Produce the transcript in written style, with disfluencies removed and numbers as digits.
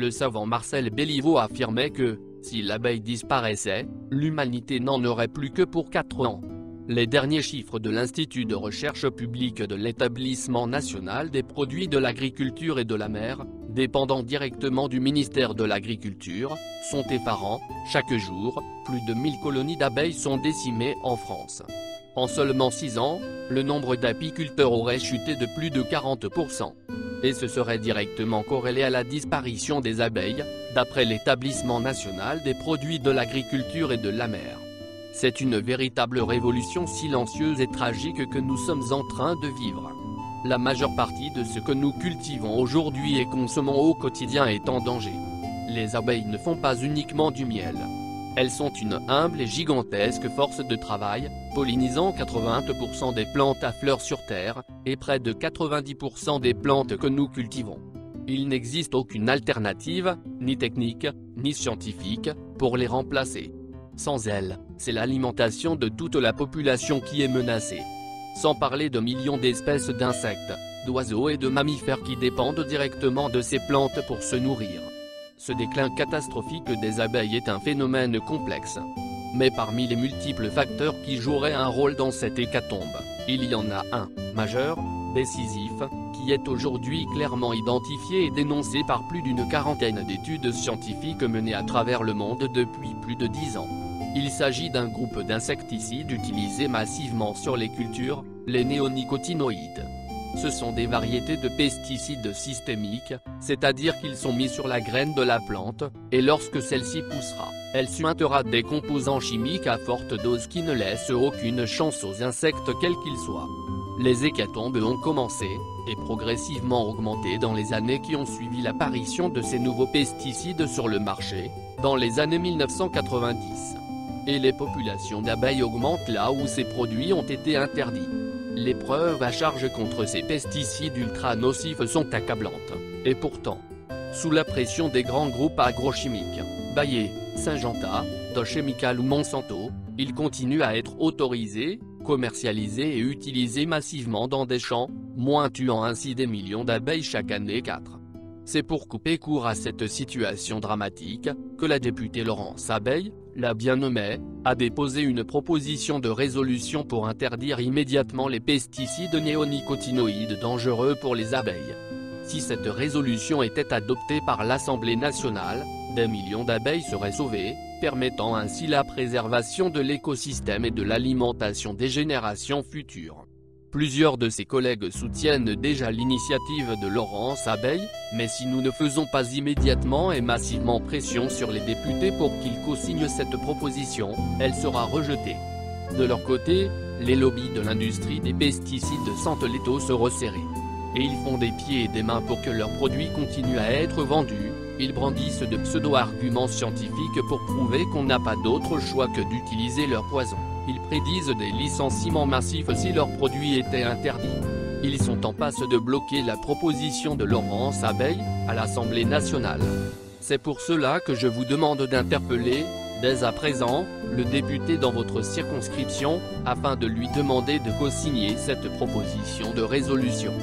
Le savant Marcel Béliveau affirmait que, si l'abeille disparaissait, l'humanité n'en aurait plus que pour 4 ans. Les derniers chiffres de l'Institut de recherche publique de l'Établissement national des produits de l'agriculture et de la mer, dépendant directement du ministère de l'Agriculture, sont effarants. Chaque jour, plus de 1000 colonies d'abeilles sont décimées en France. En seulement 6 ans, le nombre d'apiculteurs aurait chuté de plus de 40%. Et ce serait directement corrélé à la disparition des abeilles, d'après l'Établissement national des produits de l'agriculture et de la mer. C'est une véritable révolution silencieuse et tragique que nous sommes en train de vivre. La majeure partie de ce que nous cultivons aujourd'hui et consommons au quotidien est en danger. Les abeilles ne font pas uniquement du miel. Elles sont une humble et gigantesque force de travail, pollinisant 80% des plantes à fleurs sur Terre, et près de 90% des plantes que nous cultivons. Il n'existe aucune alternative, ni technique, ni scientifique, pour les remplacer. Sans elles, c'est l'alimentation de toute la population qui est menacée. Sans parler de millions d'espèces d'insectes, d'oiseaux et de mammifères qui dépendent directement de ces plantes pour se nourrir. Ce déclin catastrophique des abeilles est un phénomène complexe. Mais parmi les multiples facteurs qui joueraient un rôle dans cette hécatombe, il y en a un, majeur, décisif, qui est aujourd'hui clairement identifié et dénoncé par plus d'une quarantaine d'études scientifiques menées à travers le monde depuis plus de 10 ans. Il s'agit d'un groupe d'insecticides utilisés massivement sur les cultures, les néonicotinoïdes. Ce sont des variétés de pesticides systémiques, c'est-à-dire qu'ils sont mis sur la graine de la plante, et lorsque celle-ci poussera, elle suintera des composants chimiques à forte dose qui ne laissent aucune chance aux insectes quels qu'ils soient. Les hécatombes ont commencé, et progressivement augmenté dans les années qui ont suivi l'apparition de ces nouveaux pesticides sur le marché, dans les années 1990. Et les populations d'abeilles augmentent là où ces produits ont été interdits. Les preuves à charge contre ces pesticides ultra nocifs sont accablantes, et pourtant, sous la pression des grands groupes agrochimiques, Bayer, Syngenta, Dow Chemical ou Monsanto, ils continuent à être autorisés, commercialisés et utilisés massivement dans des champs, tuant ainsi des millions d'abeilles chaque année. C'est pour couper court à cette situation dramatique, que la députée Laurence Abeille, la bien nommée, a déposé une proposition de résolution pour interdire immédiatement les pesticides néonicotinoïdes dangereux pour les abeilles. Si cette résolution était adoptée par l'Assemblée nationale, des millions d'abeilles seraient sauvées, permettant ainsi la préservation de l'écosystème et de l'alimentation des générations futures. Plusieurs de ses collègues soutiennent déjà l'initiative de Laurence Abeille, mais si nous ne faisons pas immédiatement et massivement pression sur les députés pour qu'ils co-signent cette proposition, elle sera rejetée. De leur côté, les lobbies de l'industrie des pesticides sentent l'étau se resserrer. Et ils font des pieds et des mains pour que leurs produits continuent à être vendus. Ils brandissent de pseudo-arguments scientifiques pour prouver qu'on n'a pas d'autre choix que d'utiliser leur poison. Ils prédisent des licenciements massifs si leurs produits étaient interdits. Ils sont en passe de bloquer la proposition de Laurence Abeille, à l'Assemblée nationale. C'est pour cela que je vous demande d'interpeller, dès à présent, le député dans votre circonscription, afin de lui demander de co-signer cette proposition de résolution.